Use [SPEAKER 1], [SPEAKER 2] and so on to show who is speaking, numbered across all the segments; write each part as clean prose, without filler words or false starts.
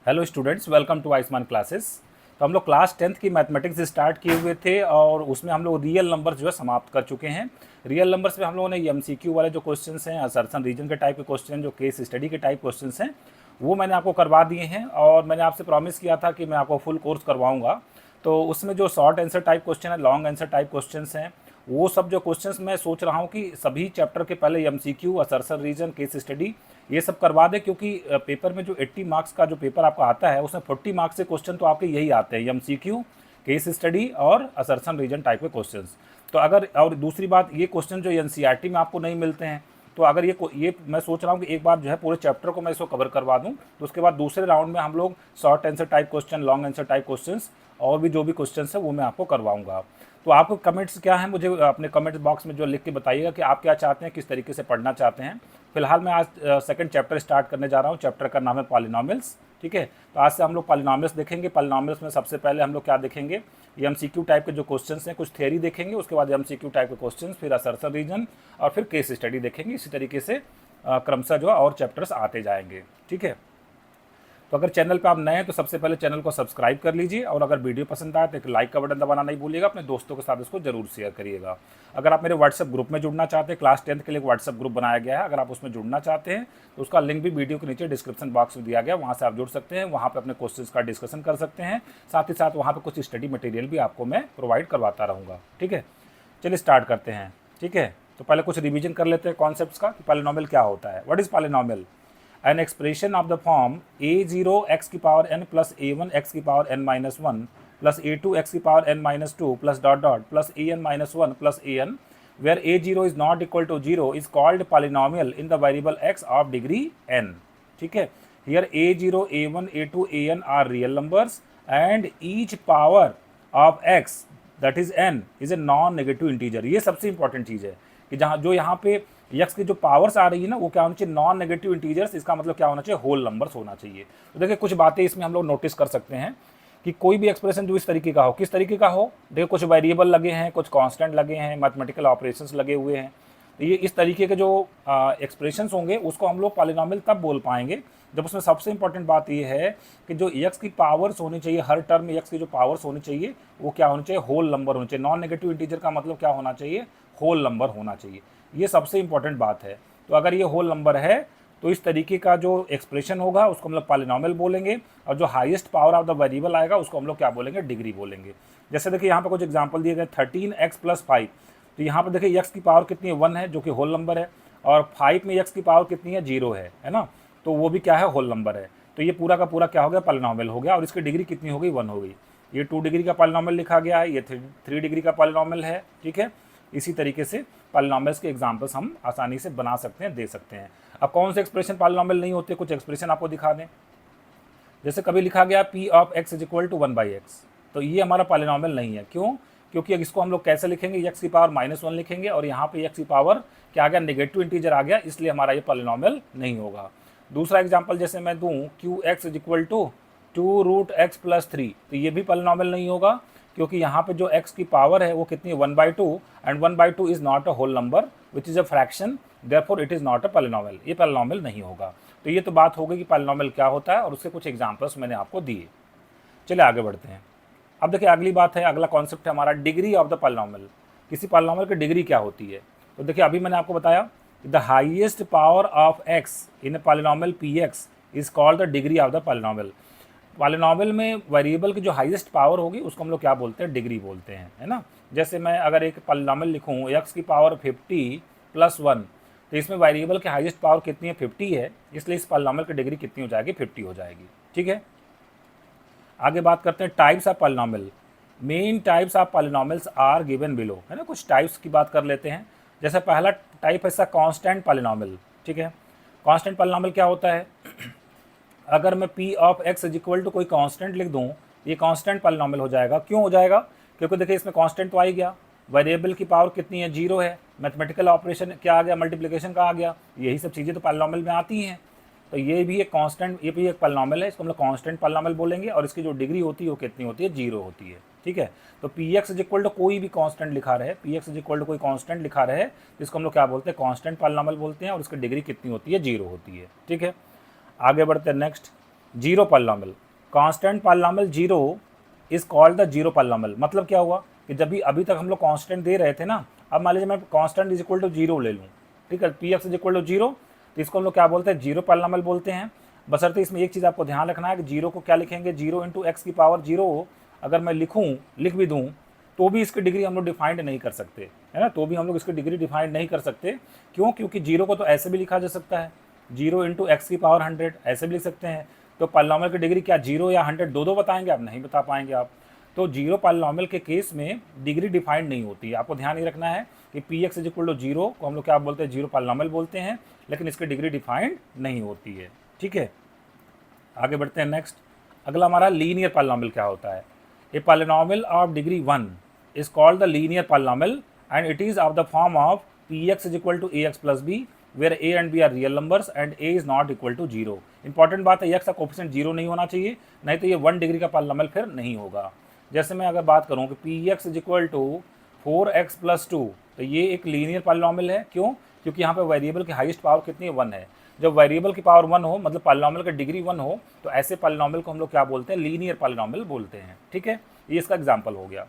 [SPEAKER 1] Hello students, welcome to Ayushman classes. तो हम लोग क्लास 10th की मैथमेटिक्स स्टार्ट किए हुए थे और उसमें हम लोग रियल नंबर्स जो है समाप्त कर चुके हैं। रियल नंबर्स में हम लोगों ने एमसीक्यू वाले जो क्वेश्चंस हैं, असर्शन रीजन के टाइप के क्वेश्चन, जो केस स्टडी के टाइप क्वेश्चंस हैं, वो मैंने आपको करवा दिए हैं और मैंने आपसे प्रॉमिस किया था कि मैं आपको फुल कोर्स करवाऊँगा। तो उसमें जो शॉर्ट आंसर टाइप क्वेश्चन है, लॉन्ग आंसर टाइप क्वेश्चंस हैं, वो सब जो क्वेश्चंस मैं सोच रहा हूँ कि सभी चैप्टर के पहले MCQ, assertion reason, case study ये सब करवा दें, क्योंकि पेपर में जो 80 मार्क्स का जो पेपर आपका आता है उसमें 40 मार्क्स के क्वेश्चन तो आपके यही आते हैं, एमसीक्यू, केस स्टडी और असर्शन रीजन टाइप के क्वेश्चंस। तो अगर और दूसरी बात, ये क्वेश्चन जो एनसीईआरटी में आपको नहीं मिलते हैं, तो अगर ये मैं सोच रहा हूँ कि एक बार जो है पूरे चैप्टर को मैं इसको कवर करवा दूँ, तो उसके बाद दूसरे राउंड में हम लोग short answer type question, long answer type questions और भी जो भी क्वेश्चन है वो मैं आपको करवाऊंगा। तो आपको कमेंट्स क्या है, मुझे अपने कमेंट्स बॉक्स में जो लिख के बताइएगा कि आप क्या चाहते हैं, किस तरीके से पढ़ना चाहते हैं। फिलहाल मैं आज सेकंड चैप्टर स्टार्ट करने जा रहा हूँ। चैप्टर का नाम है पॉलिनॉमियल्स। ठीक है, तो आज से हम लोग पॉलिनॉमियल्स देखेंगे। पॉलिनॉमियल्स में सबसे पहले हम लोग क्या देखेंगे, एमसीक्यू टाइप के जो क्वेश्चंस हैं, कुछ थ्योरी देखेंगे, उसके बाद एमसीक्यू टाइप के क्वेश्चंस, फिर असर्शन रीजन और फिर केस स्टडी देखेंगे। इसी तरीके से क्रमशः जो है और चैप्टर्स आते जाएंगे। ठीक है, तो अगर चैनल पे आप नए हैं तो सबसे पहले चैनल को सब्सक्राइब कर लीजिए और अगर वीडियो पसंद आए तो एक लाइक का बटन दबाना नहीं भूलिएगा। अपने दोस्तों के साथ इसको जरूर शेयर करिएगा। अगर आप मेरे व्हाट्सएप ग्रुप में जुड़ना चाहते हैं, क्लास 10th के लिए व्हाट्सएप ग्रुप बनाया गया है, अगर आप उसमें जुड़ना चाहते हैं तो उसका लिंक भी वीडियो के नीचे डिस्क्रिप्शन बॉक्स में दिया गया, वहाँ से आप जुड़ सकते हैं। वहाँ पर अपने क्वेश्चन का डिस्कशन कर सकते हैं, साथ ही साथ वहाँ पर कुछ स्टडी मटेरियल भी आपको मैं प्रोवाइड करवाता रहूँगा। ठीक है, चलिए स्टार्ट करते हैं। ठीक है, तो पहले कुछ रिविजन कर लेते हैं कॉन्सेप्ट्स का कि पॉलिनॉमियल क्या होता है। What is polynomial? An expression of the form a0 x की power n plus a1 x की power n minus 1 plus a2 x की power n minus 2 plus dot dot plus an minus 1 plus an, where a0 is not equal to 0 is called polynomial in the variable x of degree n. ठीक है, here a0, a1, a2, an are real numbers and each power of x, that is n, is a non-negative integer. ये सबसे important चीज़ है कि जहाँ जो यहाँ पे यक्स की जो पावर्स आ रही है ना, वो क्या होना चाहिए, नॉन नेगेटिव इंटीजर्स। इसका मतलब क्या होना चाहिए, होल नंबर्स होना चाहिए। तो देखिए कुछ बातें इसमें हम लोग नोटिस कर सकते हैं कि कोई भी एक्सप्रेशन जो इस तरीके का हो, किस तरीके का हो, देखिए कुछ वेरिएबल लगे हैं, कुछ कांस्टेंट लगे हैं, मैथमेटिकल ऑपरेशंस लगे हुए हैं। तो ये इस तरीके के जो एक्सप्रेशंस होंगे उसको हम लोग पॉलिनॉमियल तब बोल पाएंगे जब उसमें सबसे इंपॉर्टेंट बात ये है कि जो एक्स की पावर्स होनी चाहिए, हर टर्म में एक्स की जो पावर्स होनी चाहिए वो क्या होनी चाहिए, होल नंबर होना चाहिए। नॉन नेगेटिव इंटीजर का मतलब क्या होना चाहिए, होल नंबर होना चाहिए। ये सबसे इंपॉर्टेंट बात है। तो अगर ये होल नंबर है तो इस तरीके का जो एक्सप्रेशन होगा उसको हम लोग पॉलिनॉमियल बोलेंगे, और जो highest power of the variable आएगा उसको हम लोग क्या बोलेंगे, डिग्री बोलेंगे। जैसे देखिए यहाँ पे कुछ एग्जांपल दिए गए, 13x + 5। तो यहाँ पर देखिए x की पावर कितनी है, 1 है, जो कि होल नंबर है, और 5 में x की पावर कितनी है, 0 है ना, तो वो भी क्या है, होल नंबर है। तो ये पूरा का पूरा क्या हो गया, पॉलिनॉमियल हो गया, और इसकी डिग्री कितनी हो गई, 1 हो गई। ये 2 डिग्री का पॉलिनॉमियल लिखा गया है, ये 3 डिग्री का पॉलिनॉमियल है। ठीक है, इसी तरीके से पॉलिनॉमियल्स के एग्जांपल्स हम आसानी से बना सकते हैं, दे सकते हैं। अब कौन से एक्सप्रेशन पॉलिनॉमियल नहीं होते, कुछ एक्सप्रेशन आपको दिखा दें। जैसे कभी लिखा गया p of x is equal to 1/x, तो ये हमारा पॉलिनॉमियल नहीं है। क्यों? क्योंकि इसको हम लोग कैसे लिखेंगे, x की पावर -1 लिखेंगे, और यहाँ पे x की पावर क्या आ गया, नेगेटिव इंटीजर आ गया, इसलिए हमारा ये पॉलिनॉमियल नहीं होगा। दूसरा एग्जाम्पल जैसे मैं दूँ, qx is equal to 2√x + 3, तो ये भी पॉलिनॉमियल नहीं होगा, क्योंकि यहाँ पे जो x की पावर है वो कितनी है, 1/2, and 1/2 is not a whole number which is a fraction, therefore it is not a polynomial. ये पॉलिनॉमियल नहीं होगा। तो ये तो बात हो गई कि पॉलिनॉमियल क्या होता है, और उसके कुछ एग्जांपल्स मैंने आपको दिए। चलिए आगे बढ़ते हैं। अब देखिए अगली बात है, अगला कॉन्सेप्ट है हमारा डिग्री ऑफ द पॉलिनॉमियल। किसी पॉलिनॉमियल की डिग्री क्या होती है? तो देखिए अभी मैंने आपको बताया the highest power of x in A polynomial px is called the degree of the polynomial. Polynomial में वेरिएबल की जो हाईएस्ट पावर होगी उसको हम लोग क्या बोलते हैं, डिग्री बोलते हैं, है ना। जैसे मैं अगर एक पॉलिनॉमियल लिखूँ x की पावर 50 + 1, तो इसमें वेरिएबल की हाईएस्ट पावर कितनी है, 50 है, इसलिए इस पॉलिनॉमियल की डिग्री कितनी हो जाएगी, 50 हो जाएगी। ठीक है, आगे बात करते हैं types of polynomial. Main types of polynomials are given below, है ना। कुछ टाइप्स की बात कर लेते हैं। जैसे पहला टाइप है इसका कांस्टेंट पॉलिनॉमियल। ठीक है, कांस्टेंट पॉलिनॉमियल क्या होता है, अगर मैं p of x is equal to कोई कांस्टेंट लिख दूं, ये कांस्टेंट पॉलिनॉमियल हो जाएगा। क्यों हो जाएगा? क्योंकि देखिए इसमें कांस्टेंट तो आ ही गया, वेरिएबल की पावर कितनी है, 0 है, मैथमेटिकल ऑपरेशन क्या आ गया, मल्टीप्लिकेशन का आ गया, यही सब चीज़ें तो पॉलिनॉमियल में आती हैं। तो ये भी एक कांस्टेंट, ये भी एक पॉलिनॉमियल है, इसको हम लोग कांस्टेंट पॉलिनॉमियल बोलेंगे, और इसकी जो डिग्री होती है वो कितनी होती है, 0 होती है। ठीक है, तो px इज इक्वल टू कोई भी कांस्टेंट लिखा रहे, px इज इक्वल टू कोई कांस्टेंट लिखा रहे, इसको हम लोग क्या बोलते हैं, कांस्टेंट पॉलिनॉमियल बोलते हैं, और इसकी डिग्री कितनी होती है, 0 होती है। ठीक है, आगे बढ़ते हैं next. Zero polynomial, constant polynomial zero is called the zero polynomial. मतलब क्या हुआ कि जब भी अभी तक हम लोग कांस्टेंट दे रहे थे ना, अब मान लीजिए मैं constant is equal to zero ले लूँ, ठीक है, p x is equal to zero, तो इसको हम लोग क्या बोलते हैं, जीरो पॉलिनॉमियल बोलते हैं। बशर्ते इसमें एक चीज़ आपको ध्यान रखना है कि जीरो को क्या लिखेंगे, जीरो इंटू एक्स की पावर जीरो अगर मैं लिख भी दूँ तो भी इसकी डिग्री हम लोग डिफाइंड नहीं कर सकते, है ना, तो भी हम लोग इसकी डिग्री डिफाइंड नहीं कर सकते। क्यों? क्योंकि जीरो को तो ऐसे भी लिखा जा सकता है, जीरो इंटू एक्स की पावर 100 ऐसे भी लिख सकते हैं। तो पॉलिनॉमियल की डिग्री क्या जीरो या 100 दो बताएंगे आप? नहीं बता पाएंगे आप। तो जीरो पॉलिनॉमियल के केस में डिग्री डिफाइंड नहीं होती है। आपको ध्यान ये रखना है कि p x is equal to zero को हम लोग क्या बोलते हैं, जीरो पॉलिनॉमियल बोलते हैं, लेकिन इसकी डिग्री डिफाइंड नहीं होती है। ठीक है, आगे बढ़ते हैं नेक्स्ट। अगला हमारा लीनियर पॉलिनॉमियल क्या होता है। A polynomial of degree 1 is called the linear polynomial and it is of the form of P x is equal to A X plus B where A and B are real numbers and A is not equal to zero. Important बात है, x का coefficient zero नहीं होना चाहिए, नहीं तो ये 1 degree का पॉलिनॉमियल फिर नहीं होगा। जैसे मैं अगर बात करूँ कि p x is equal to 4x plus 2, तो ये एक लीनियर पॉलिनॉमियल है। क्यों? क्योंकि यहाँ पे वेरिएबल की हाईएस्ट पावर कितनी है, 1 है। जब वेरिएबल की पावर 1 हो, मतलब पॉलिनॉमियल की डिग्री 1 हो, तो ऐसे पॉलिनॉमियल को हम लोग क्या बोलते हैं, लीनियर पॉलिनॉमियल बोलते हैं। ठीक है, ये इसका एग्जाम्पल हो गया।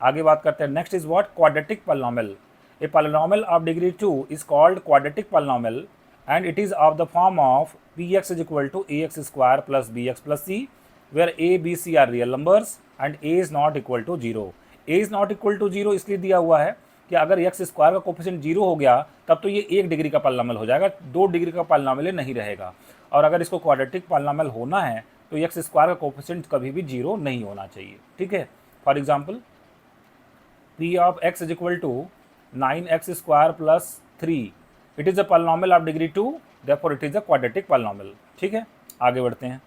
[SPEAKER 1] आगे बात करते हैं, next is what, quadratic polynomial. A polynomial of degree 2 is called quadratic polynomial and it is of the form of P x is equal to A x square plus B x plus C where A B c are real numbers and A is not equal to zero. A is not equal to zero इसलिए दिया हुआ है कि अगर x square का coefficient zero हो गया तब तो ये 1 डिग्री का पॉलिनॉमियल हो जाएगा, 2 डिग्री का पॉलिनॉमियल नहीं रहेगा। और अगर इसको क्वाड्रेटिक पॉलिनॉमियल होना है तो एक्स स्क्वायर का कोफिशिएंट कभी भी जीरो नहीं होना चाहिए। ठीक है, for example P of x is equal to 9x square plus 3, it is a polynomial of degree 2, therefore it is a quadratic polynomial. ठीक है, आगे बढ़ते हैं।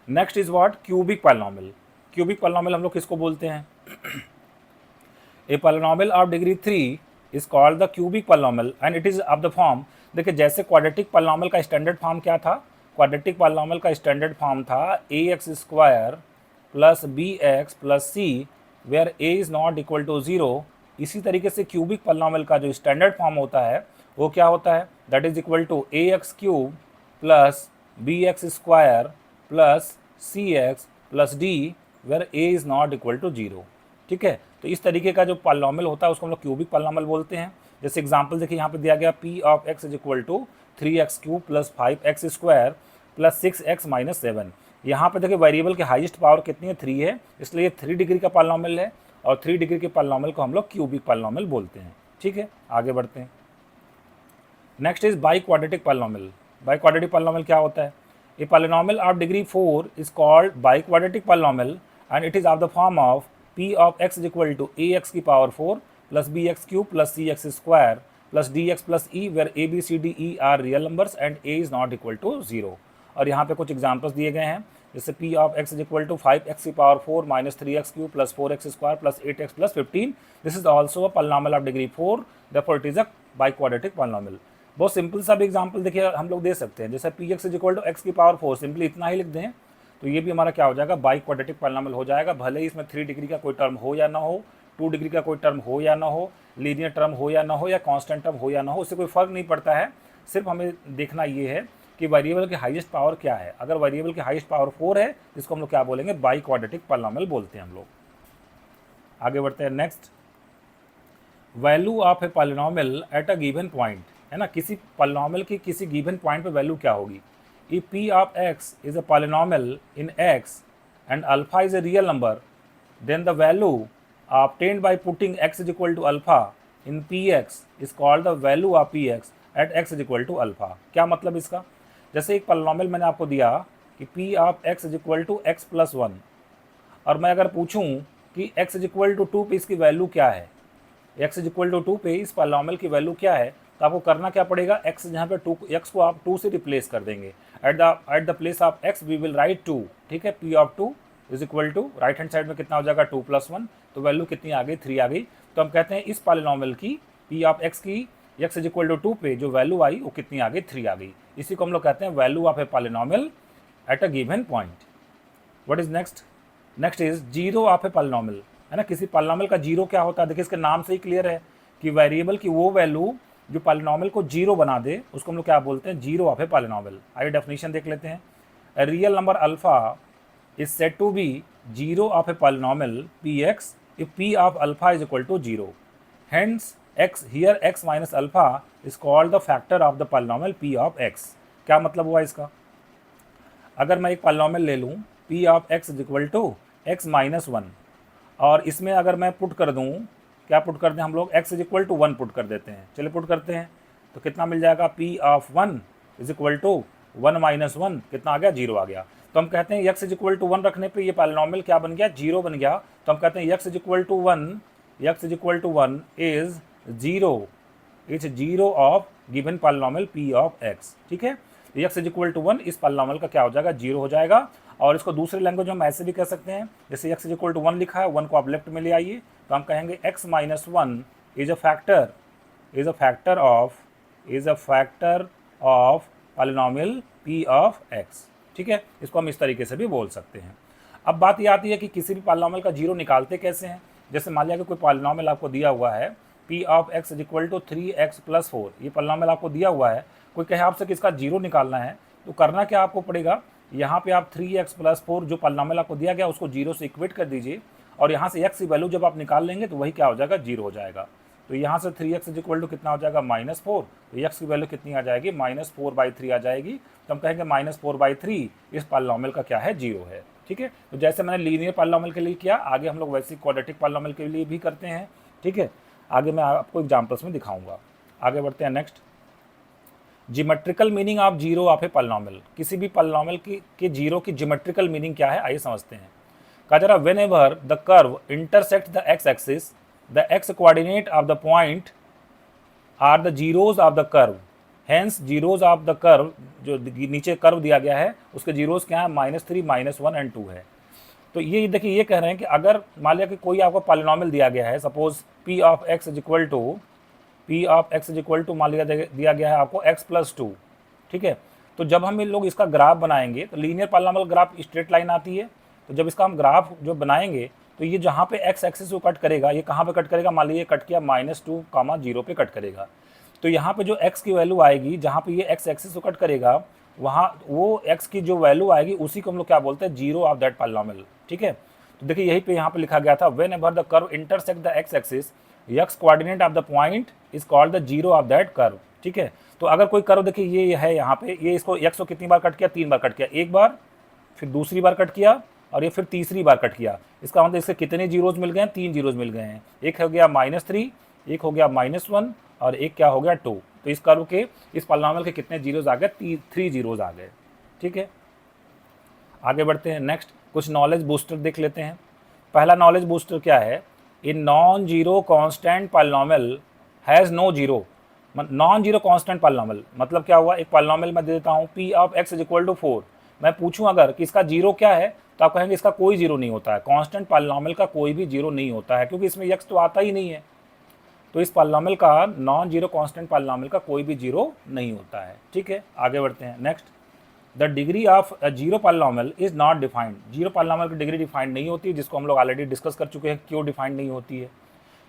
[SPEAKER 1] Next is what, cubic polynomial. Cubic polynomial हम लोग किसको बोलते हैं, a polynomial of degree 3 is called the cubic polynomial and it is of the form. देखिए, जैसे क्वाड्रेटिक पॉलिनॉमियल का स्टैंडर्ड फॉर्म क्या था, क्वाड्रेटिक पॉलिनॉमियल का स्टैंडर्ड फॉर्म था A x square plus B x plus C where A is not equal to zero. इसी तरीके से क्यूबिक पॉलिनॉमियल का जो स्टैंडर्ड फॉर्म होता है वो क्या होता है, that is equal to A x cube plus B x square plus C x plus d where A is not equal to zero. ठीक है, तो इस तरीके का जो पॉलिनॉमियल होता है उसको हम लोग क्यूबिक पॉलिनॉमियल बोलते हैं। जैसे एग्जांपल देखिए, यहाँ पे दिया गया P of x is equal to 3x cube plus 5x square plus 6x minus 7। यहाँ पे देखिए वेरिएबल की हाईएस्ट पावर कितनी है, 3 है, इसलिए 3 डिग्री का पॉलिनॉमियल है और 3 डिग्री के पॉलिनॉमियल को हम लोग क्यूबिक पॉलिनॉमियल बोलते हैं। ठीक है, आगे बढ़ते हैं। Next is biquadratic polynomial. Biquadratic polynomial क्या होता है, a polynomial of degree 4 is called biquadratic polynomial and it is of the form of P of x is equal to A X की power 4 plus B X cube plus C X square plus D X plus E where A B C D E are real numbers and A is not equal to zero. और यहाँ पे कुछ examples दिए गए हैं, जैसे p of x is equal to 5x की power 4 minus 3x cube plus 4x square plus 8x plus 15। This is also a polynomial of degree 4, therefore it is a biquadratic polynomial. बहुत simple सा भी example देखिए हम लोग दे सकते हैं, जैसे p x is equal to x की पावर 4, सिंपली इतना ही लिख दें तो ये भी हमारा क्या हो जाएगा, बाई क्वाड्रेटिक पॉलिनॉमियल हो जाएगा। भले ही इसमें 3 डिग्री का कोई टर्म हो या ना हो, 2 डिग्री का कोई टर्म हो या ना हो, लीनियर टर्म हो या ना हो, या कांस्टेंट टर्म हो या ना हो, उससे कोई फर्क नहीं पड़ता है। सिर्फ हमें देखना ये है कि वेरिएबल की हाईएस्ट पावर क्या है। अगर वेरिएबल की हाईएस्ट पावर 4 है, इसको हम लोग क्या बोलेंगे, बाई क्वाड्रेटिक पॉलिनॉमियल बोलते हैं हम लोग। आगे बढ़ते हैं next, value of a polynomial at a given point, है ना, किसी पॉलिनॉमियल की किसी गिवन पॉइंट पे वैल्यू क्या होगी। If p of x is a polynomial in x and alpha is a real number, then the value obtained by putting x is equal to alpha in px is called the value of px at x is equal to alpha। क्या मतलब इसका, जैसे एक polynomial मैंने आपको दिया कि p of x is equal to x plus 1, और मैं अगर पूछूं कि x इज इक्वल टू 2 पे इसकी वैल्यू क्या है, x इज इक्वल टू 2 पे इस पॉलिनॉमियल की वैल्यू क्या है, तो आपको करना क्या पड़ेगा, x जहाँ पे 2, x को आप 2 से रिप्लेस कर देंगे। At the place of x we will write 2। ठीक है, p of 2 is equal to, right hand side में कितना हो जाएगा, 2 प्लस 1, तो वैल्यू कितनी आ गई, 3 आ गई। तो हम कहते हैं इस पॉलिनॉमियल की पी ऑफ एक्स की एक्स इज इक्वल टू 2 पे जो वैल्यू आई वो कितनी आ गई, 3 आ गई। इसी को हम लोग कहते हैं value of a polynomial at a given point. What is next, next is zero of a polynomial, है ना, किसी पॉलिनॉमियल का जीरो क्या होता है। देखिए इसके नाम से ही क्लियर है कि वेरिएबल की वो वैल्यू जो पॉलिनॉमियल को जीरो बना दे उसको हम लोग क्या बोलते हैं, जीरो ऑफ ए पॉलिनॉमियल। आइए डेफिनेशन देख लेते हैं। A real number alpha is said to be zero of a polynomial p x if p of alpha is equal to zero. Hence x here x minus alpha is called the factor of the polynomial p of x. क्या मतलब हुआ इसका, अगर मैं एक polynomial ले लूँ p of x is equal to x minus one, और इसमें अगर मैं पुट कर दूँ, क्या पुट कर दें हम लोग, x is equal to one put कर देते हैं। चलिए पुट करते हैं, तो कितना मिल जाएगा, p of one is equal to one minus one, कितना आ गया, जीरो आ गया। तो हम कहते हैं x is equal to one रखने पे ये पॉलिनॉमियल क्या बन गया, जीरो बन गया। तो हम कहते हैं x is equal to one, x is equal to one is zero, is zero of given polynomial p of x। ठीक है, x is equal to one इस पॉलिनॉमियल का क्या हो जाएगा, जीरो हो जाएगा। और इसको दूसरी लैंग्वेज में हम ऐसे भी कह सकते हैं, जैसे x is equal to one लिखा है, वन को आप लेफ्ट में ले आइए, तो हम कहेंगे x minus one is a factor of polynomial p of x। ठीक है, इसको हम इस तरीके से भी बोल सकते हैं। अब बात ये आती है कि किसी भी पॉलिनॉमियल का जीरो निकालते कैसे हैं। जैसे मान लिया कि कोई पॉलिनॉमियल आपको दिया हुआ है p of x is equal to 3x plus 4, ये पॉलिनॉमियल आपको दिया हुआ है, कोई कहे आपसे कि इसका जीरो निकालना है, तो करना क्या आपको पड़ेगा, यहाँ पे आप 3x प्लस 4 जो पॉलिनॉमियल आपको दिया गया उसको जीरो से इक्वेट कर दीजिए, और यहाँ से x की वैल्यू जब आप निकाल लेंगे तो वही क्या हो जाएगा, जीरो हो जाएगा। तो यहाँ से 3x इज इक्वल टू कितना हो जाएगा, माइनस 4, तो x की वैल्यू कितनी आ जाएगी, -4/3 आ जाएगी। तो हम कहेंगे -4/3 इस पॉलिनॉमियल का क्या है, जीरो है। ठीक है, तो जैसे मैंने लीनियर पॉलिनॉमियल के लिए किया, आगे हम लोग वैसे क्वाड्रेटिक पॉलिनॉमियल के लिए भी करते हैं। ठीक है, आगे मैं आपको एग्जाम्पल्स में दिखाऊंगा। आगे बढ़ते हैं next, geometrical meaning of zero of a polynomial. किसी भी पॉलिनॉमियल के जीरो की जियोमेट्रिकल मीनिंग क्या है, आइए समझते हैं। कहा जा रहा, whenever the curve intersect the x axis the x coordinate of the point are the zeros of the curve. Hence zeros of the curve, जो नीचे कर्व दिया गया है उसके जीरोज क्या है, -3, -1 एंड 2 है। तो ये देखिए, ये कह रहे हैं कि अगर मान लिया कि कोई आपको पॉलिनॉमियल दिया गया है, suppose p of x is equal to मान लिया दिया गया है आपको x प्लस 2। ठीक है, तो जब हम इन लोग इसका ग्राफ बनाएंगे तो linear polynomial graph straight line आती है, तो जब इसका हम ग्राफ जो बनाएंगे तो ये जहाँ पे x एक्सिस को कट करेगा, ये कहाँ पे कट करेगा, मान लीजिए कट किया -2, 0 पे कट करेगा। तो यहाँ पे जो x की वैल्यू आएगी, जहाँ पे ये x एक्सिस को कट करेगा, वहाँ वो x की जो वैल्यू आएगी उसी को हम लोग क्या बोलते हैं, जीरो ऑफ दैट पॉलिनॉमियल। ठीक है, तो देखिए यही पे यहाँ पे लिखा गया था, when ever the curve intersect the x axis x coordinate of the point is called the zero of that curve. ठीक है, तो अगर कोई कर्व देखिए ये है यहाँ पे, ये इसको x को कितनी बार कट किया, 3 बार कट किया, एक बार, फिर दूसरी बार कट किया, और ये फिर तीसरी बार कट किया। इसका मतलब इसके कितने जीरोज मिल गए हैं, 3 जीरोज मिल गए हैं। एक हो गया -3, एक हो गया -1, और एक क्या हो गया 2। तो इस कर्व के, इस पॉलिनॉमियल के कितने जीरोज आ गए, 3 जीरोज आ गए। ठीक है, आगे बढ़ते हैं नेक्स्ट, कुछ नॉलेज बूस्टर देख लेते हैं। पहला नॉलेज बूस्टर क्या है, in non zero constant polynomial has no zero. Non zero constant polynomial मतलब क्या हुआ, एक पॉलिनॉमियल मैं दे देता हूँ p of x is equal to 4, मैं पूछूं अगर कि इसका जीरो क्या है, तो आप कहेंगे इसका कोई जीरो नहीं होता है। कांस्टेंट पॉलिनॉमियल का कोई भी जीरो नहीं होता है, क्योंकि इसमें x तो आता ही नहीं है। तो इस पॉलिनॉमियल का, नॉन जीरो कांस्टेंट पॉलिनॉमियल का कोई भी जीरो नहीं होता है। ठीक है, आगे बढ़ते हैं next, the degree of a zero polynomial is not defined. Zero polynomial की डिग्री डिफाइंड नहीं होती, जिसको हम लोग ऑलरेडी डिस्कस कर चुके हैं क्यों डिफाइंड नहीं होती है।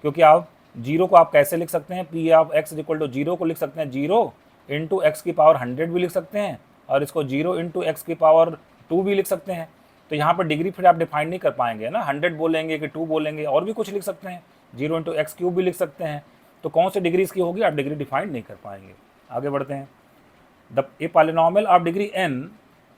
[SPEAKER 1] क्योंकि आप जीरो को आप कैसे लिख सकते हैं, p of x is equal to zero को लिख सकते हैं 0 इंटू एक्स की पावर 100 भी लिख सकते हैं, और इसको 0 इंटू एक्स की पावर 2 भी लिख सकते हैं। तो यहाँ पर डिग्री फिर आप डिफाइन नहीं कर पाएंगे ना, 100 बोलेंगे कि 2 बोलेंगे, और भी कुछ लिख सकते हैं, 0 इंटू एक्स क्यूब भी लिख सकते हैं। तो कौन सी डिग्री इसकी होगी, आप डिग्री डिफाइन नहीं कर पाएंगे। आगे बढ़ते हैं, the A polynomial of degree n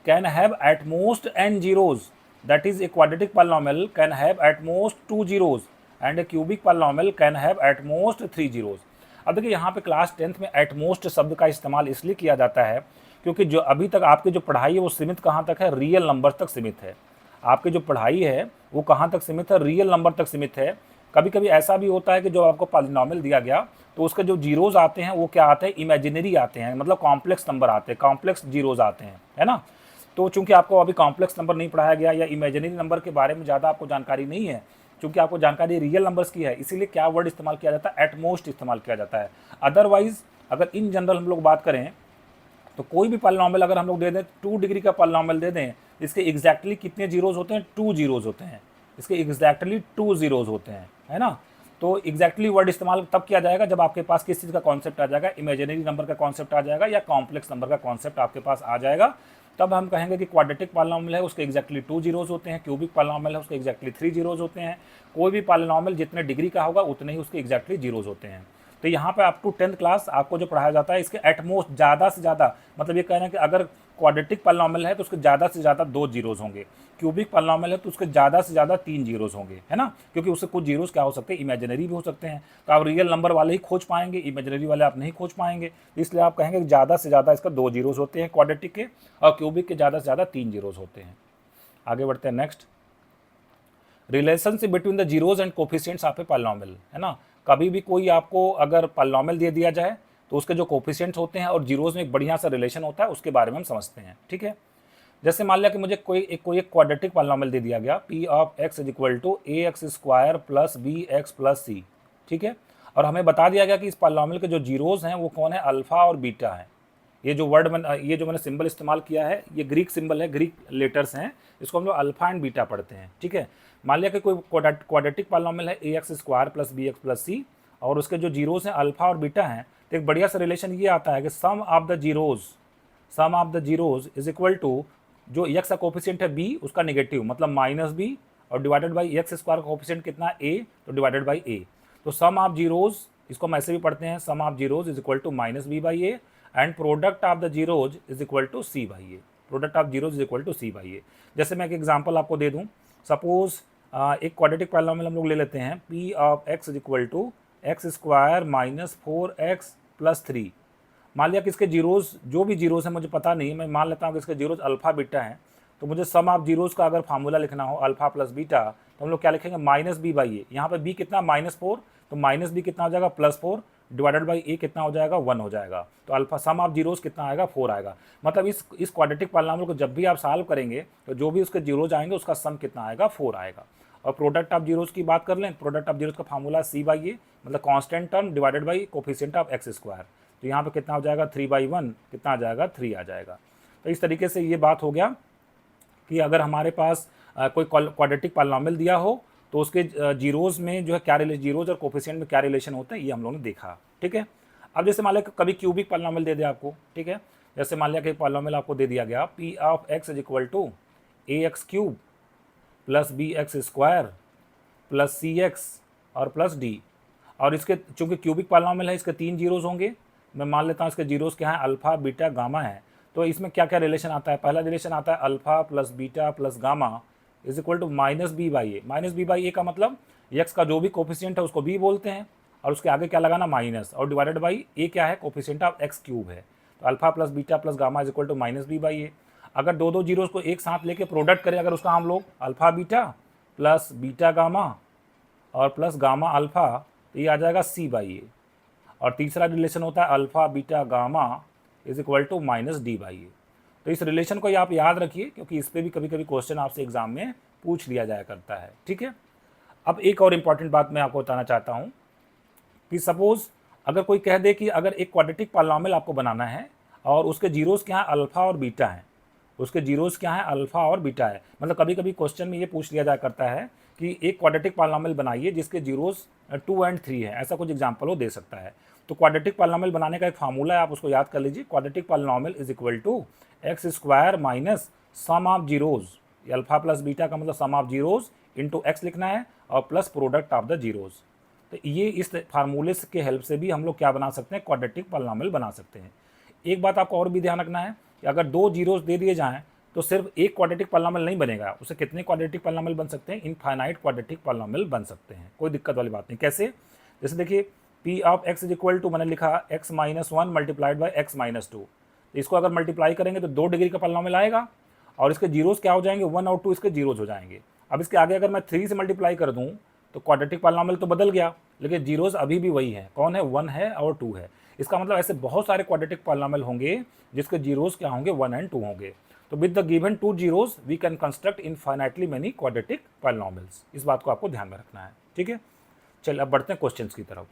[SPEAKER 1] can have at most n zeros, that is a quadratic polynomial can have at most 2 zeros and A cubic polynomial can have at most 3 zeros. अब देखिए यहाँ पे class 10th में at most शब्द का इस्तेमाल इसलिए किया जाता है क्योंकि जो अभी तक आपकी जो पढ़ाई है वो सीमित कहाँ तक है, रियल नंबर तक सीमित है। आपकी जो पढ़ाई है वो कहाँ तक सीमित है, रियल नंबर तक सीमित है। कभी कभी ऐसा भी होता है कि जो आपको पॉलिनॉमियल दिया गया तो उसके जो जीरोज आते हैं वो क्या आते हैं, इमेजिनरी आते हैं, मतलब कॉम्प्लेक्स नंबर आते हैं, कॉम्प्लेक्स जीरोज आते हैं, है ना। तो चूंकि आपको अभी कॉम्प्लेक्स नंबर नहीं पढ़ाया गया या इमेजिनरी नंबर के बारे में ज़्यादा आपको जानकारी नहीं है, चूंकि आपको जानकारी रियल नंबर्स की है, इसीलिए क्या वर्ड इस्तेमाल किया जाता है, एट मोस्ट इस्तेमाल किया जाता है। अदरवाइज अगर इन जनरल हम लोग बात करें तो कोई भी पॉलिनॉमियल अगर हम लोग दे दें, 2 डिग्री का पॉलिनॉमियल दे दें, इसके एग्जैक्टली कितने जीरोज होते हैं, 2 जीरोज होते हैं, इसके एग्जैक्टली 2 जीरोज होते हैं, है ना। तो एग्जैक्टली वर्ड इस्तेमाल तब किया जाएगा जब आपके पास किस चीज़ का कॉन्सेप्ट आ जाएगा, इमेजिनरी नंबर का कॉन्सेप्ट आ जाएगा या कॉम्प्लेक्स नंबर का कॉन्सेप्ट आपके पास आ जाएगा, तब हम कहेंगे कि क्वाड्रेटिक पॉलिनॉमियल है उसके एग्जैक्टली 2 जीरोज होते हैं, क्यूबिक पॉलिनॉमियल है उसके एग्जैक्टली 3 जीरोज होते हैं। कोई भी पॉलिनॉमियल जितने डिग्री का होगा उतने ही उसके एग्जैक्टली जीरोज होते हैं। तो यहाँ पे अप टू 10th क्लास आपको जो पढ़ाया जाता है इसके एटमोस्ट ज़्यादा से ज़्यादा, मतलब ये कह रहे हैं कि अगर क्वाड्रेटिक पॉलिनॉमियल है तो उसके ज़्यादा से ज़्यादा 2 जीरोज होंगे, क्यूबिक पॉलिनॉमियल है तो उसके ज़्यादा से ज़्यादा 3 जीरोज होंगे, है ना, क्योंकि उससे कुछ जीरोज क्या हो सकते हैं, इमेजिनरी भी हो सकते हैं। तो आप रियल नंबर वाले ही खोज पाएंगे, इमेजिनरी वाले आप नहीं खोज पाएंगे, इसलिए आप कहेंगे कि ज़्यादा से ज़्यादा इसका 2 जीरोज होते हैं क्वाड्रेटिक के, और क्यूबिक के ज़्यादा से ज़्यादा 3 जीरोज होते हैं। आगे बढ़ते हैं next, relationship between the zeros and coefficients of a polynomial, है ना। कभी भी कोई आपको अगर पॉलिनॉमियल दे दिया जाए तो उसके जो कोफिशिएंट्स होते हैं और जीरोज में एक बढ़िया सा रिलेशन होता है, उसके बारे में हम समझते हैं, ठीक है। जैसे मान लिया कि मुझे कोई एक क्वाड्रेटिक पॉलिनॉमियल दे दिया गया, P of x is equal to A x square plus B x plus C, ठीक है, और हमें बता दिया गया कि इस पॉलिनॉमियल के जो जीरोज हैं वो कौन है, अल्फा और बीटा है। ये जो मैंने सिंबल इस्तेमाल किया है ये ग्रीक सिंबल है, ग्रीक लेटर्स हैं, इसको हम लोग अल्फा एंड बीटा पढ़ते हैं, ठीक है। मान लिया कि कोई क्वाड्रेटिक पॉलिनॉमियल है A x square plus B x plus C, और उसके जो जीरोज हैं अल्फा और बीटा हैं, तो एक बढ़िया सा रिलेशन ये आता है कि sum of the zeros is equal to जो एक्स का कोफिशिएंट है बी उसका नेगेटिव मतलब माइनस बी, और डिवाइडेड बाई एक्स स्क्वायर का कोफिशिएंट कितना ए, तो डिवाइडेड बाई ए। तो सम ऑफ जीरोज, इसको हम ऐसे भी पढ़ते हैं, sum of zeros is equal to minus B by A and product of the zeros is equal to C by A, product of zeros is equal to C by A. जैसे मैं एक example आपको दे दूं, suppose एक quadratic polynomial हम लोग ले लेते हैं, p of x is equal to x square minus 4x plus 3। मान लिया कि इसके जीरोज, जो भी जीरोज हैं मुझे पता नहीं है, मैं मान लेता हूँ कि इसके जीरोज अल्फा बीटा हैं, तो मुझे सम ऑफ जीरोज का अगर फार्मूला लिखना हो अल्फा प्लस बीटा, तो हम लोग क्या लिखेंगे, माइनस बी बाई ए। यहाँ पे बी कितना, -4, तो माइनस बी कितना हो जाएगा, +4, डिवाइडेड बाई ए कितना हो जाएगा, 1 हो जाएगा। तो अल्फा सम ऑफ जीरोज कितना आएगा, 4 आएगा। मतलब इस क्वाड्रेटिक पॉलिनॉमियल को जब भी आप सॉल्व करेंगे तो जो भी उसके जीरोज आएंगे उसका सम कितना आएगा, 4 आएगा। और प्रोडक्ट ऑफ जीरोज की बात कर लें, प्रोडक्ट ऑफ जीरोज का फार्मूला सी बाई ए, मतलब constant term divided by coefficient of x square. तो यहाँ पे कितना हो जाएगा, 3/1, कितना आ जाएगा, 3 आ जाएगा। तो इस तरीके से ये बात हो गया कि अगर हमारे पास कोई क्वाड्रेटिक पॉलिनॉमियल दिया हो तो उसके जीरोज में जो है क्या जीरोज और कोफिशिएंट में क्या रिलेशन होता है, ये हम लोगों ने देखा, ठीक है। अब जैसे मान लिया कभी क्यूबिक पॉलिनॉमियल दे दे आपको, ठीक है, जैसे मान लिया कि पॉलिनॉमियल आपको दे दिया गया, P of x is equal to A x cube plus B x square plus C x और प्लस डी, और इसके चूंकि क्यूबिक पॉलिनॉमियल है इसके 3 जीरोज होंगे, मैं मान लेता हूँ इसके जीरोज क्या है, अल्फा बीटा गामा है। तो इसमें क्या क्या रिलेशन आता है, पहला रिलेशन आता है alpha plus beta plus gamma is equal to minus B by A. Minus B by A का मतलब एक्स का जो भी कोफिशिएंट है उसको बी बोलते हैं, और उसके आगे क्या लगाना, माइनस, और डिवाइडेड बाई ए क्या है, कोफिशिएंट ऑफ एक्स क्यूब है। तो alpha plus beta plus gamma is equal to minus B by A. अगर दो जीरोज को एक साथ लेके प्रोडक्ट करें अगर उसका हम लोग, alpha beta plus beta gamma और प्लस गामा अल्फा, तो ये आ जाएगा सी बाई ए। और तीसरा रिलेशन होता है alpha beta gamma is equal to minus D by A. तो इस रिलेशन को आप याद रखिए क्योंकि इस पर भी कभी कभी क्वेश्चन आपसे एग्जाम में पूछ लिया जाया करता है, ठीक है। अब एक और इम्पॉर्टेंट बात मैं आपको बताना चाहता हूँ कि सपोज अगर कोई कह दे कि अगर एक क्वाड्रेटिक पॉलिनॉमियल आपको बनाना है और उसके जीरोज क्या है, अल्फा और बीटा है, उसके जीरोज क्या है, अल्फा और बीटा है। मतलब कभी कभी क्वेश्चन में ये पूछ लिया जाया करता है कि एक क्वाड्रेटिक पॉलिनॉमियल बनाइए जिसके जीरोज 2 और 3 है, ऐसा कुछ एग्जांपल वो दे सकता है। तो क्वाड्रेटिक पॉलिनॉमियल बनाने का एक फार्मूला है, आप उसको याद कर लीजिए, quadratic polynomial is equal to x square minus sum of zeros, alpha plus beta का मतलब sum of zeros into x लिखना है और plus product of the zeros. तो ये इस फार्मूले के हेल्प से भी हम लोग क्या बना सकते हैं, क्वाड्रेटिक पॉलिनॉमियल बना सकते हैं। एक बात आपको और भी ध्यान रखना है कि अगर 2 जीरोज दे दिए जाएँ तो सिर्फ एक क्वाड्रेटिक पॉलिनॉमियल नहीं बनेगा, उसे कितने क्वाड्रेटिक पॉलिनॉमियल बन सकते हैं, इनफाइनाइट क्वाड्रेटिक पॉलिनॉमियल बन सकते हैं, कोई दिक्कत वाली बात नहीं। कैसे, जैसे देखिए p of x is equal to मैंने लिखा x minus 1 multiplied by x minus 2, तो इसको अगर मल्टीप्लाई करेंगे तो 2 डिग्री का पॉलिनॉमियल आएगा और इसके जीरोज क्या हो जाएंगे, 1 और 2 इसके जीरोज हो जाएंगे। अब इसके आगे अगर मैं 3 से मल्टीप्लाई कर दूँ तो क्वाड्रेटिक पॉलिनॉमियल तो बदल गया लेकिन जीरोज अभी भी वही है, कौन है, 1 है और 2 है। इसका मतलब ऐसे बहुत सारे क्वाड्रेटिक पॉलिनॉमियल होंगे जिसके जीरोज क्या होंगे, 1 एंड 2 होंगे। तो with the given 2 zeros we can construct infinitely many quadratic polynomials. इस बात को आपको ध्यान में रखना है, ठीक है। चलिए अब बढ़ते हैं क्वेश्चंस की तरफ।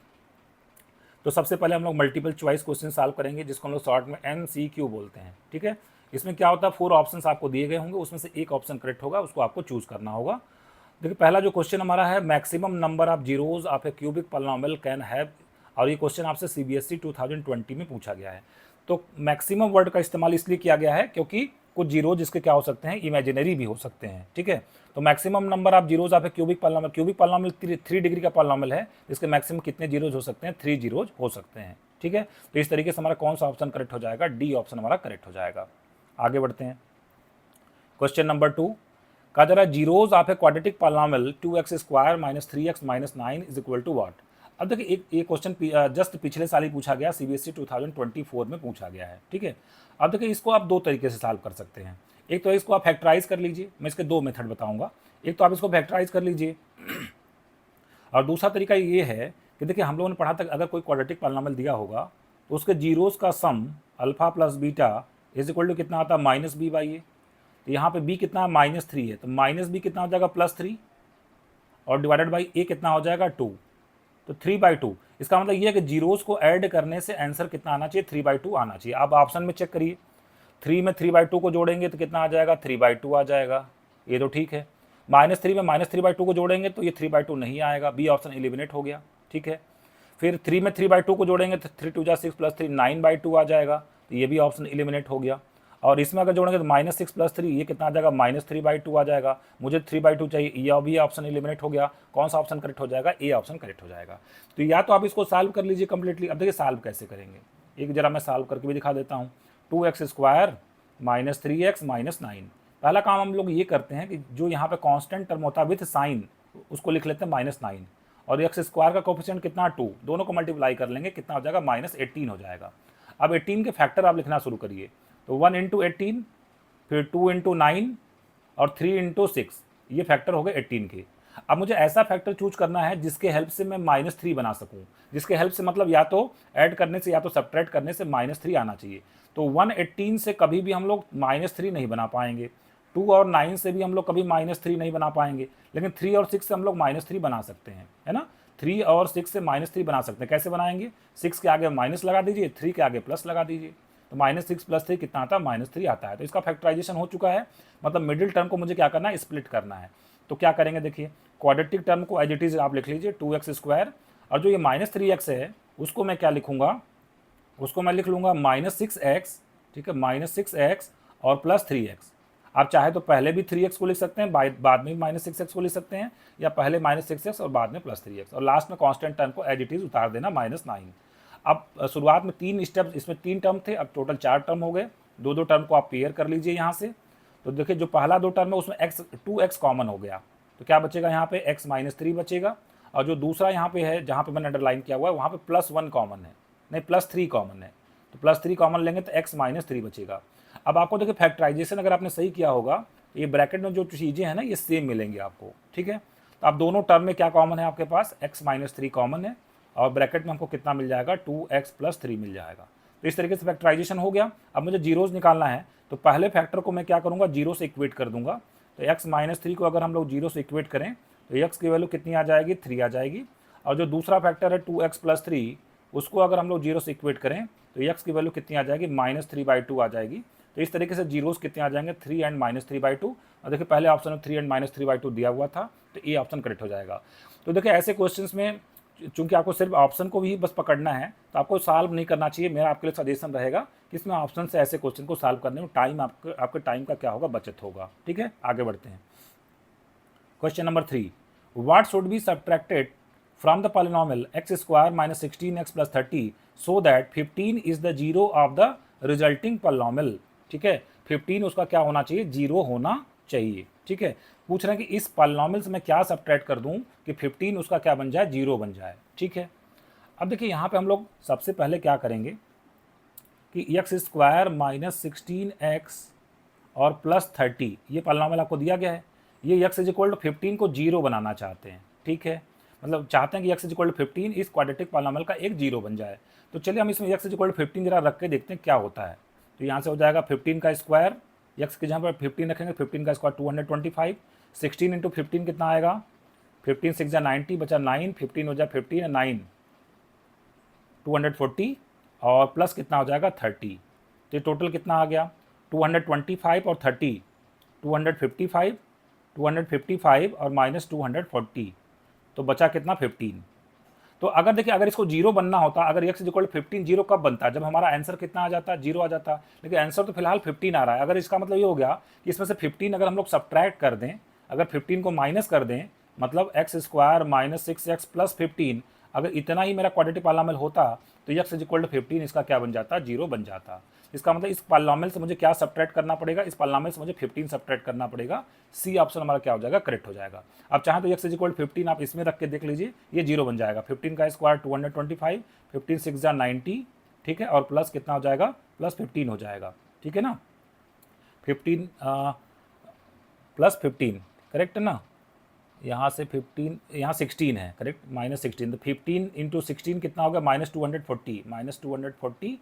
[SPEAKER 1] तो सबसे पहले हम लोग मल्टीपल चॉइस क्वेश्चन सॉल्व करेंगे जिसको हम लोग शॉर्ट में MCQ बोलते हैं, ठीक है। इसमें क्या होता है, 4 ऑप्शंस आपको दिए गए होंगे, उसमें से एक ऑप्शन करेक्ट होगा, उसको आपको चूज करना होगा। देखिए पहला जो क्वेश्चन हमारा है, maximum number of zeros of A cubic polynomial can have, और ये क्वेश्चन आपसे सीबीएसई 2020 में पूछा गया है। तो मैक्सिमम वर्ड का इस्तेमाल इसलिए किया गया है क्योंकि कुछ जीरो जिसके क्या हो सकते हैं, इमेजिनरी भी हो सकते हैं, ठीक है। तो maximum number of zeros of A cubic polynomial 3 degree का पॉलिनॉमियल है, इसके मैक्सिमम कितने जीरोज हो सकते हैं, 3 जीरोज हो सकते हैं, ठीक है। तो इस तरीके से हमारा कौन सा ऑप्शन करेक्ट हो जाएगा, डी ऑप्शन हमारा करेक्ट हो जाएगा। आगे बढ़ते हैं, क्वेश्चन नंबर 2 कहा जा रहा है zeros of a quadratic polynomial 2x² - 3x - 9 is equal to what. अब देखिए एक क्वेश्चन जस्ट पिछले साल ही पूछा गया, सीबीएसई 2024 में पूछा गया है, ठीक है। अब देखिए इसको आप दो तरीके से सॉल्व कर सकते हैं। एक तो इसको आप फैक्टराइज कर लीजिए, मैं इसके दो मेथड बताऊंगा। एक तो आप इसको फैक्टराइज कर लीजिए और दूसरा तरीका ये है कि देखिए हम लोगों ने पढ़ा था अगर कोई क्वाड्रेटिक पॉलिनॉमियल दिया होगा तो उसके जीरोज का sum alpha plus beta is equal to कितना आता है, -b/a। तो यहाँ पे b कितना है, -3 है, तो -b कितना हो जाएगा, +3, और डिवाइडेड बाई a कितना हो जाएगा, 2, तो 3/2। इसका मतलब ये है कि जीरोस को ऐड करने से आंसर कितना आना चाहिए, 3/2 आना चाहिए। आप ऑप्शन में चेक करिए, 3 में 3/2 को जोड़ेंगे तो कितना आ जाएगा, 3/2 आ जाएगा, ये तो ठीक है। -3 में -3/2 को जोड़ेंगे तो ये 3/2 नहीं आएगा, बी ऑप्शन एलिमिनेट हो गया, ठीक है। फिर 3 में 3/2 को जोड़ेंगे तो 3 × 2 = 6 + 3 9/2 आ जाएगा, तो ये भी ऑप्शन एलिमिनेट हो गया। और इसमें अगर जोड़ेंगे तो -6 + 3 ये कितना आ जाएगा, -3/2 आ जाएगा। मुझे 3/2 चाहिए, यह भी ऑप्शन एलिमिनेट हो गया। कौन सा ऑप्शन करेक्ट हो जाएगा, ए ऑप्शन करेक्ट हो जाएगा। तो या तो आप इसको सॉल्व कर लीजिए कंप्लीटली। अब देखिए सॉल्व कैसे करेंगे, एक जरा मैं सॉल्व करके भी दिखा देता हूँ। 2x² - 3x - 9। पहला काम हम लोग ये करते हैं कि जो यहाँ पे कांस्टेंट टर्म होता है विथ साइन उसको लिख लेते हैं -9, और x² का कोफिशिएंट कितना 2, दोनों को मल्टीप्लाई कर लेंगे, कितना हो जाएगा, -18 हो जाएगा। अब 18 के फैक्टर आप लिखना शुरू करिए, तो 1 × 18, फिर 2 × 9 और 3 × 6, ये फैक्टर हो गए 18 के। अब मुझे ऐसा फैक्टर चूज करना है जिसके हेल्प से मैं -3 बना सकूं, जिसके हेल्प से मतलब या तो ऐड करने से या तो सब्ट्रैक्ट करने से -3 आना चाहिए। तो 118 से कभी भी हम लोग -3 नहीं बना पाएंगे, 2 और 9 से भी हम लोग कभी -3 नहीं बना पाएंगे, लेकिन 3 और 6 से हम लोग -3 बना सकते हैं, है ना। 3 और 6 से -3 बना सकते हैं। कैसे बनाएंगे, 6 के आगे माइनस लगा दीजिए, 3 के आगे प्लस लगा दीजिए, तो -6 + 3 कितना आता है, -3 आता है। तो इसका फैक्टराइजेशन हो चुका है, मतलब मिडिल टर्म को मुझे क्या करना है, स्प्लिट करना है। तो क्या करेंगे, देखिए क्वाड्रेटिक टर्म को एज इट इज आप लिख लीजिए 2x², और जो ये -3x है उसको मैं क्या लिखूंगा, उसको मैं लिख लूँगा -6x, ठीक है, -6x और +3x। आप चाहे तो पहले भी 3x को लिख सकते हैं, बाद में -6x को लिख सकते हैं, या पहले -6x और बाद में +3x, और लास्ट में कांस्टेंट टर्म को एज इट इज उतार देना -9। अब शुरुआत में 3 स्टेप, इसमें 3 टर्म थे, अब टोटल 4 टर्म हो गए। दो टर्म को आप पेयर कर लीजिए यहाँ से। तो देखिए जो पहला 2 टर्म है उसमें 2x कॉमन हो गया, तो क्या बचेगा यहाँ पे, x - 3 बचेगा। और जो दूसरा यहाँ पे है जहाँ पे मैंने अंडरलाइन किया हुआ है वहाँ पे +1 कॉमन है, नहीं +3 कॉमन है, तो +3 कॉमन लेंगे तो x - 3 बचेगा। अब आपको देखिए फैक्टराइजेशन अगर आपने सही किया होगा तो ये ब्रैकेट में जो चीज़ें हैं ना ये सेम मिलेंगी आपको, ठीक है। तो अब दोनों टर्म में क्या कॉमन है आपके पास, x - 3 कॉमन है, और ब्रैकेट में हमको कितना मिल जाएगा, 2x + 3 मिल जाएगा। तो इस तरीके से फैक्टराइजेशन हो गया। अब मुझे जीरोस निकालना है, तो पहले फैक्टर को मैं क्या करूँगा, जीरो से इक्वेट कर दूंगा। तो x - 3 को अगर हम लोग जीरो से इक्वेट करें तो x की वैल्यू कितनी आ जाएगी, 3 आ जाएगी। और जो दूसरा फैक्टर है 2x + 3 उसको अगर हम लोग जीरो से इक्वेट करें तो x की वैल्यू कितनी आ जाएगी, -3/2 आ जाएगी। तो इस तरीके से जीरोस कितने आ जाएंगे, 3 एंड -3/2। और देखिए पहले ऑप्शन में 3 एंड -3/2 दिया हुआ था, तो ये ऑप्शन करेक्ट हो जाएगा। तो देखिए ऐसे क्वेश्चंस में चूंकि आपको सिर्फ ऑप्शन को भी बस पकड़ना है तो आपको सॉल्व नहीं करना चाहिए। मेरा आपके लिए सजेशन रहेगा कि इसमें ऑप्शन से ऐसे क्वेश्चन को सॉल्व करने में टाइम आपके टाइम का क्या होगा, बचत होगा, ठीक है। आगे बढ़ते हैं, question number 3, what should be subtracted from the polynomial x² - 16x + 30 so that 15 is the zero of the resulting polynomial, ठीक है। 15 उसका क्या होना चाहिए, जीरो होना चाहिए, ठीक है। पूछ रहे हैं कि इस पॉलिनॉमियल से मैं क्या सब्ट्रैक्ट कर दूं कि 15 उसका क्या बन जाए, जीरो बन जाए, ठीक है। अब देखिए यहाँ पे हम लोग सबसे पहले क्या करेंगे कि x² - 16x और +30 ये पॉलिनॉमियल आपको दिया गया है, ये x = 15 को जीरो बनाना चाहते हैं, ठीक है। मतलब चाहते हैं कि x = 15 इस क्वाड्रेटिक पॉलिनॉमियल का एक जीरो बन जाए। तो चलिए हम इसमें x = 15 जरा रख के देखते हैं क्या होता है। तो यहाँ से हो जाएगा 15 का स्क्वायर, x के जहाँ पर 15 रखेंगे 15 का स्क्वायर 225, 16 × 15 कितना आएगा, 15 6 × 90 बचा 9, 15 हो जाए 15 है 9 240, और प्लस कितना हो जाएगा 30। तो टोटल कितना आ गया, 225 और 30 255, 255 और माइनस 240, तो बचा कितना 15। तो अगर देखिए अगर इसको जीरो बनना होता, अगर x is equal to 15, zero कब बनता, जब हमारा आंसर कितना आ जाता, जीरो आ जाता। लेकिन आंसर तो फिलहाल 15 आ रहा है। अगर इसका मतलब ये हो गया कि इसमें से 15 अगर हम लोग सब्ट्रैक्ट कर दें, अगर 15 को माइनस कर दें, मतलब x square minus 6x plus 15, अगर इतना ही मेरा क्वाड्रेटिक पॉलिनॉमियल होता तो x इज इक्वल टू 15 इसका क्या बन जाता, जीरो बन जाता। इसका मतलब इस पॉलिनॉमियल से मुझे क्या सब्ट्रैक्ट करना पड़ेगा, इस पॉलिनॉमियल से मुझे 15 सब्ट्रैक्ट करना पड़ेगा। सी ऑप्शन हमारा क्या हो जाएगा, करेक्ट हो जाएगा। अब चाहे तो x इज इक्वल 15 आप इसमें रख के देख लीजिए, ये जीरो बन जाएगा। 15 का स्क्वायर 225, 15 6 जा 90, ठीक है, और प्लस कितना हो जाएगा, प्लस 15 हो जाएगा, ठीक है ना। 15 प्लस 15 करेक्ट है ना, यहाँ से 15, यहाँ 16 है करेक्ट, माइनस 16, तो 15 इंटू 16 कितना होगा, माइनस 240, माइनस 240,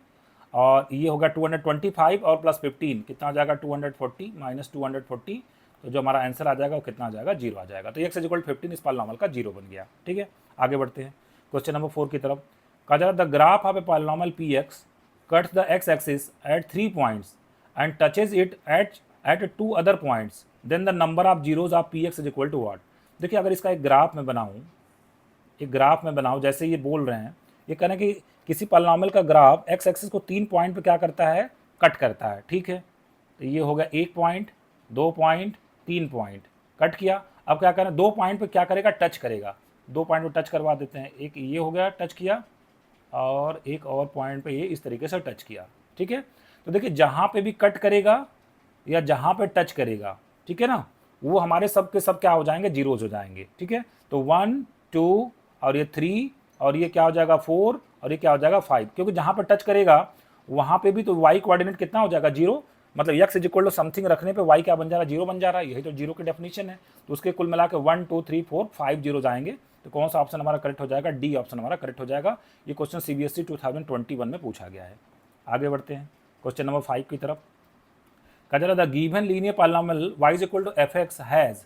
[SPEAKER 1] और ये होगा 225 और प्लस 15 कितना हो जाएगा 240 माइनस 240, तो जो हमारा आंसर आ जाएगा वो कितना आ जाएगा, जीरो आ जाएगा। तो x इज इक्वल 15 इस पॉलिनॉमियल का जीरो बन गया, ठीक है। आगे बढ़ते हैं क्वेश्चन नंबर 4 की तरफ। कहा जा रहा the graph of a polynomial px cuts the x axis at 3 points and touches it at 2 other points, then the number of zeros of px is equal to what. देखिए अगर इसका एक graph में बनाऊँ, एक ग्राफ में बनाऊँ, जैसे ये बोल रहे हैं, ये कहना कि किसी पॉलिनॉमियल का ग्राफ एक्स एक्सिस को 3 पॉइंट पे क्या करता है, कट करता है, ठीक है। तो ये हो गया 1 पॉइंट, 2 पॉइंट, 3 पॉइंट, कट किया। अब क्या करें, 2 पॉइंट पे क्या करेगा, टच करेगा। 2 पॉइंट पे टच करवा देते हैं, एक ये हो गया टच किया, और एक और पॉइंट पे ये इस तरीके से टच किया, ठीक है। तो देखिए जहाँ पे भी कट करेगा या जहाँ पे टच करेगा, ठीक है ना, वो हमारे सब के सब क्या हो जाएंगे, जीरोज हो जाएंगे, ठीक है। तो 1 2 और ये 3 और ये क्या हो जाएगा 4 और ये क्या हो जाएगा 5, क्योंकि जहाँ पर टच करेगा वहाँ पे भी तो y कोऑर्डिनेट कितना हो जाएगा, जीरो। मतलब x is equal to something रखने पे y क्या बन जा रहा है, जीरो बन जा रहा है। यही तो जीरो की डेफिनेशन है। तो उसके कुल मिला के 1 2 3 4 5 जीरो आएंगे। तो कौन सा ऑप्शन हमारा करेक्ट हो जाएगा, डी ऑप्शन हमारा करेक्ट हो जाएगा। ये क्वेश्चन CBSE 2021 में पूछा गया है। आगे बढ़ते हैं क्वेश्चन नंबर 5 की तरफ। कहा जा रहा the given linear polynomial y is equal to fx has,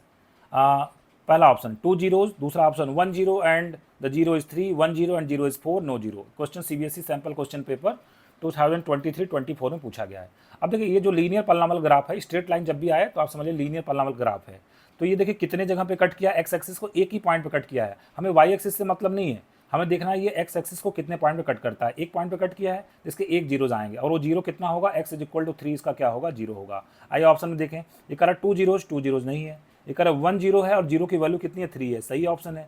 [SPEAKER 1] पहला ऑप्शन 2 जीरोज, दूसरा option 1 zero and the zero is 3, 1 zero and zero is 4, no zero. Question CBSE sample question paper 2023-24 में पूछा गया है। अब देखिए ये जो लीनियर पॉलिनॉमियल ग्राफ है, स्ट्रेट लाइन जब भी आए तो आप समझिए लीनियर पॉलिनॉमियल ग्राफ है। तो ये देखिए कितने जगह पे कट किया, एक्स एक्सिस को एक ही पॉइंट पे कट किया है। हमें वाई एक्सिस से मतलब नहीं है, हमें देखना है ये एक्स एक्सिस को कितने पॉइंट पे कट करता है। एक पॉइंट पे कट किया है, इसके एक जीरोज आएंगे, और वो जीरो कितना होगा, एक्स इज इक्वल टू 3, इसका क्या होगा, जीरो होगा। आइए ऑप्शन में देखें, ये कह रहा 2 जीरोज नहीं है, ये कह रहा 1 जीरो है और जीरो की वैल्यू कितनी है, 3 है, सही ऑप्शन है।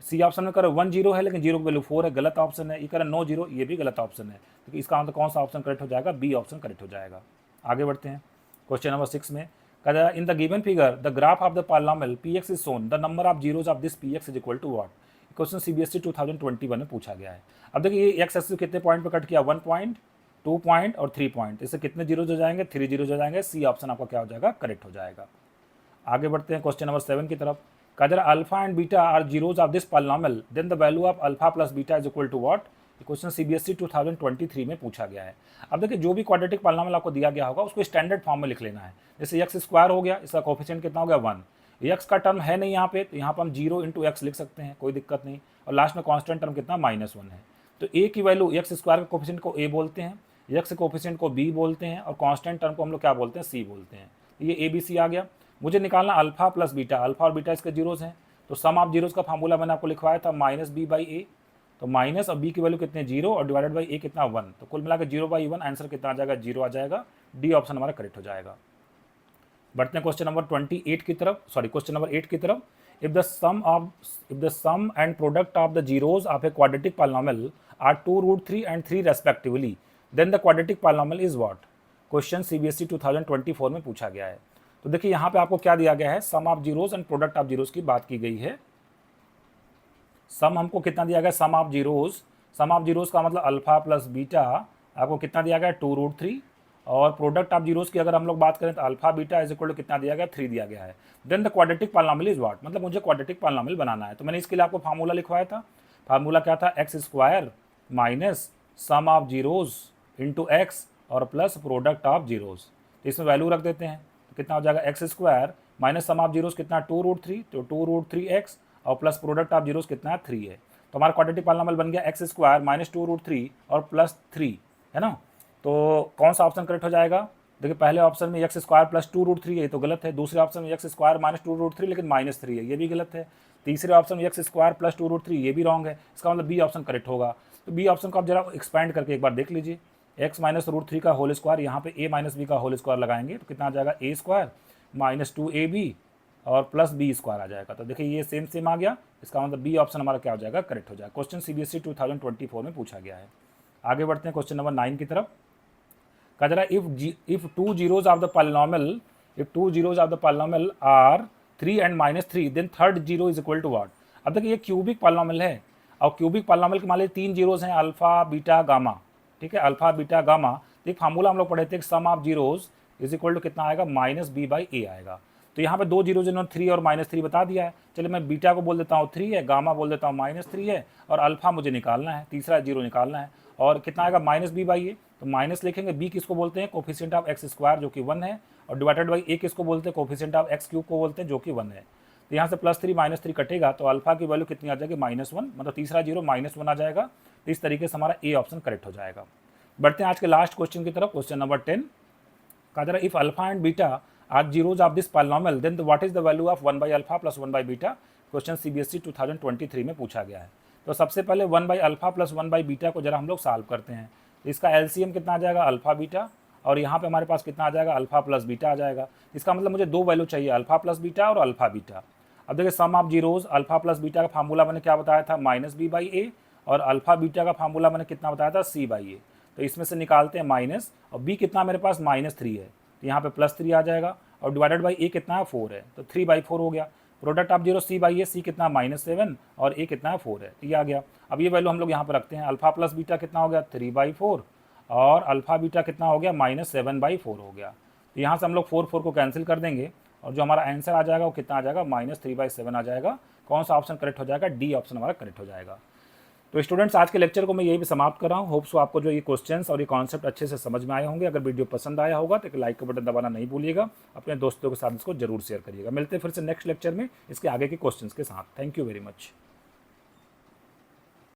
[SPEAKER 1] सी ऑप्शन में कह रहा 1 जीरो है लेकिन जीरो की वैल्यू 4 है, गलत ऑप्शन है। ये कह रहा 9 जीरो, ये भी गलत ऑप्शन है। तो इसका मतलब कौन सा ऑप्शन करेक्ट हो जाएगा, बी ऑप्शन करेक्ट हो जाएगा। आगे बढ़ते हैं क्वेश्चन नंबर 6 में। कहा in the given figure the graph of the polynomial px is shown, the number of zeros of this px is equal to what. Question CBSE 2021 में पूछा गया है। अब देखिए ये एक्स एक्सिस कितने पॉइंट पे कट किया, 1 पॉइंट, 2 पॉइंट और 3 पॉइंट, इससे कितने जीरोज हो जाएंगे, 3 जीरोज हो जाएंगे। सी ऑप्शन आपका क्या हो जाएगा, करेक्ट हो जाएगा। आगे बढ़ते हैं क्वेश्चन नंबर 7 की तरफ। कदर alpha and beta are zeros of this polynomial, then the value of alpha plus beta is equal to what. Question CBSE 2023 में पूछा गया है। अब देखिए जो भी क्वाड्रेटिक पॉलिनॉमियल आपको दिया गया होगा उसको स्टैंडर्ड फॉर्म में लिख लेना है। जैसे एक्स स्क्वायर हो गया, इसका कोफिशिएंट कितना हो गया 1, एक्स का टर्म है नहीं यहाँ पे, तो यहाँ पर हम 0 इंटू एक्स लिख सकते हैं, कोई दिक्कत नहीं। और लास्ट में कांस्टेंट टर्म कितना, -1 है। तो ए की वैल्यू एक्स स्क्वायर के कोफिशिएंट को ए बोलते हैं, एक्स के कोफिशिएंट को बी बोलते हैं, और कांस्टेंट टर्म को हम लोग क्या बोलते हैं, सी बोलते हैं। ये ABC आ गया। मुझे निकालना अल्फा प्लस बीटा, अल्फा और बीटा इसके जीरोज हैं। तो सम ऑफ जीरोज का फार्मूला मैंने आपको लिखवाया था -b/a। तो माइनस और बी की वैल्यू कितने, 0, और डिवाइडेड बाई ए कितना 1। तो कुल मिलाकर 0/1, आंसर कितना आ जाएगा, 0 आ जाएगा। डी ऑप्शन हमारा करेक्ट हो जाएगा। बढ़ते हैं क्वेश्चन नंबर 28 की तरफ, सॉरी क्वेश्चन नंबर 8 की तरफ। If the sum and product of the zeros of a quadratic polynomial are 2√3 and 3 respectively, then the quadratic polynomial is what. Question CBSE 2024 में पूछा गया है। तो देखिए यहाँ पे आपको क्या दिया गया है, sum of zeros and product of zeros की बात की गई है। सम हमको कितना दिया गया, सम ऑफ जीरोज का मतलब अल्फा प्लस बीटा आपको कितना दिया गया, 2√3। और प्रोडक्ट ऑफ जीरोज की अगर हम लोग बात करें तो alpha beta is equal to कितना दिया गया, 3 दिया गया है। Then the quadratic polynomial is what, मतलब मुझे क्वाड्रेटिक पॉलिनॉमियल बनाना है। तो मैंने इसके लिए आपको फार्मूला लिखवाया था। फार्मूला क्या था, x square minus sum of zeros into x और प्लस प्रोडक्ट ऑफ जीरोज। तो इसमें वैल्यू रख देते हैं, तो कितना हो जाएगा, x square minus sum of zeros कितना 2√3, तो 2√3x और प्लस प्रोडक्ट ऑफ जीरोज कितना 3 है। तो हमारा क्वाड्रेटिक पॉलिनॉमियल बन गया एक्स स्क्वायर माइनस 2√3 और प्लस 3, है ना। तो कौन सा ऑप्शन करेक्ट हो जाएगा, देखिए पहले ऑप्शन में एक्स स्क्वायर प्लस 2√3 है, तो गलत है। दूसरे ऑप्शन में एक्स स्क्वायर माइनस 2√3 लेकिन -3 है, ये भी गलत है। तीसरे ऑप्शन में एक्स स्क्वायर प्लस 2√3 ये भी रॉन्ग है, इसका मतलब बी ऑप्शन करेक्ट होगा। तो बी ऑप्शन को आप जरा एक्सपैंड करके एक बार देख लीजिए, एक्स माइनस √3 का होल स्क्वायर, यहाँ पे ए माइनस बी का होल स्क्वायर लगाएंगे तो कितना आ जाएगा, ए स्क्वायर माइनस 2ab और प्लस बी स्क्वायर आ जाएगा। तो देखिए ये सेम सेम आ गया, इसका मतलब बी ऑप्शन हमारा क्या हो जाएगा, करेक्ट हो जाएगा। क्वेश्चन CBSE 2024 में पूछा गया है। आगे बढ़ते हैं क्वेश्चन नंबर 9 की तरफ। कहा जा रहा है if two zeros of the polynomial are 3 and -3 then third zero is equal to what. अब देखिए ये क्यूबिक पॉलिनॉमियल है और क्यूबिक पॉलिनॉमियल के मान लीजिए 3 जीरोज हैं, अल्फा बीटा गामा, ठीक है, अल्फा बीटा गामा। तो एक फार्मूला हम लोग पढ़े थे, sum of zeros is equal to कितना आएगा, -b/a आएगा। तो यहाँ पे 2 जीरोज इन्होंने 3 और -3 बता दिया है। चलिए मैं बीटा को बोल देता हूँ 3 है, गामा बोल देता हूँ -3 है, और अल्फा मुझे निकालना है, तीसरा जीरो निकालना है। और कितना आएगा, -b/a। तो माइनस लिखेंगे, b किसको बोलते हैं, कोफिशिएंट ऑफ एक्स स्क्वायर जो कि 1 है, और डिवाइडेड बाई a किसको बोलते हैं, कोफिशिएंट ऑफ एक्स क्यूब को बोलते हैं जो कि 1 है। तो यहाँ से +3 -3 कटेगा तो अल्फा की वैल्यू कितनी आ जाएगी, -1, मतलब तीसरा जीरो -1 आ जाएगा। तो इस तरीके से हमारा ए ऑप्शन करेक्ट हो जाएगा। बढ़ते हैं आज के लास्ट क्वेश्चन की तरफ, क्वेश्चन नंबर 10। कहा जा रहा है if alpha and beta are zeros of this polynomial then what is the value of 1/अल्फा प्लस 1/बीटा। क्वेश्चन CBSE 2023 में पूछा गया है। तो सबसे पहले 1/अल्फा प्लस 1/बीटा को जरा हम लोग सॉल्व करते हैं। इसका LCM कितना आ जाएगा, अल्फा बीटा, और यहाँ पे हमारे पास कितना आ जाएगा, अल्फा प्लस बीटा आ जाएगा। इसका मतलब मुझे 2 वैल्यू चाहिए, अल्फा प्लस बीटा और अल्फा बीटा। अब देखिए sum of zeros, alpha plus beta का फार्मूला मैंने क्या बताया था, -b/a, और अल्फा बीटा का फार्मूला मैंने कितना बताया था, c/a। तो इसमें से निकालते हैं माइनस, और b कितना मेरे पास -3 है, तो यहाँ पे +3 आ जाएगा, और डिवाइडेड बाई a कितना है, 4 है, तो 3/4 हो गया। Product of zero c/a, c कितना -7 और a कितना है 4 है, तो ये आ गया। अब ये वैल्यू हम लोग यहाँ पर रखते हैं, अल्फा प्लस बीटा कितना हो गया, 3/4, और अल्फा बीटा कितना हो गया, -7/4 हो गया। तो यहाँ से हम लोग 4 को कैंसिल कर देंगे, और जो हमारा आंसर आ जाएगा वो कितना आ जाएगा, -3/7 आ जाएगा। कौन सा ऑप्शन करेक्ट हो जाएगा, डी ऑप्शन हमारा करेक्ट हो जाएगा। तो स्टूडेंट्स आज के लेक्चर को मैं यही भी समाप्त कर रहा हूँ। होप्स आपको जो ये क्वेश्चंस और ये कॉन्सेप्ट अच्छे से समझ में आए होंगे। अगर वीडियो पसंद आया होगा तो एक लाइक का बटन दबाना नहीं भूलिएगा, अपने दोस्तों के साथ इसको जरूर शेयर करिएगा। मिलते हैं फिर से नेक्स्ट लेक्चर में इसके आगे के क्वेश्चंस के साथ। Thank you very much.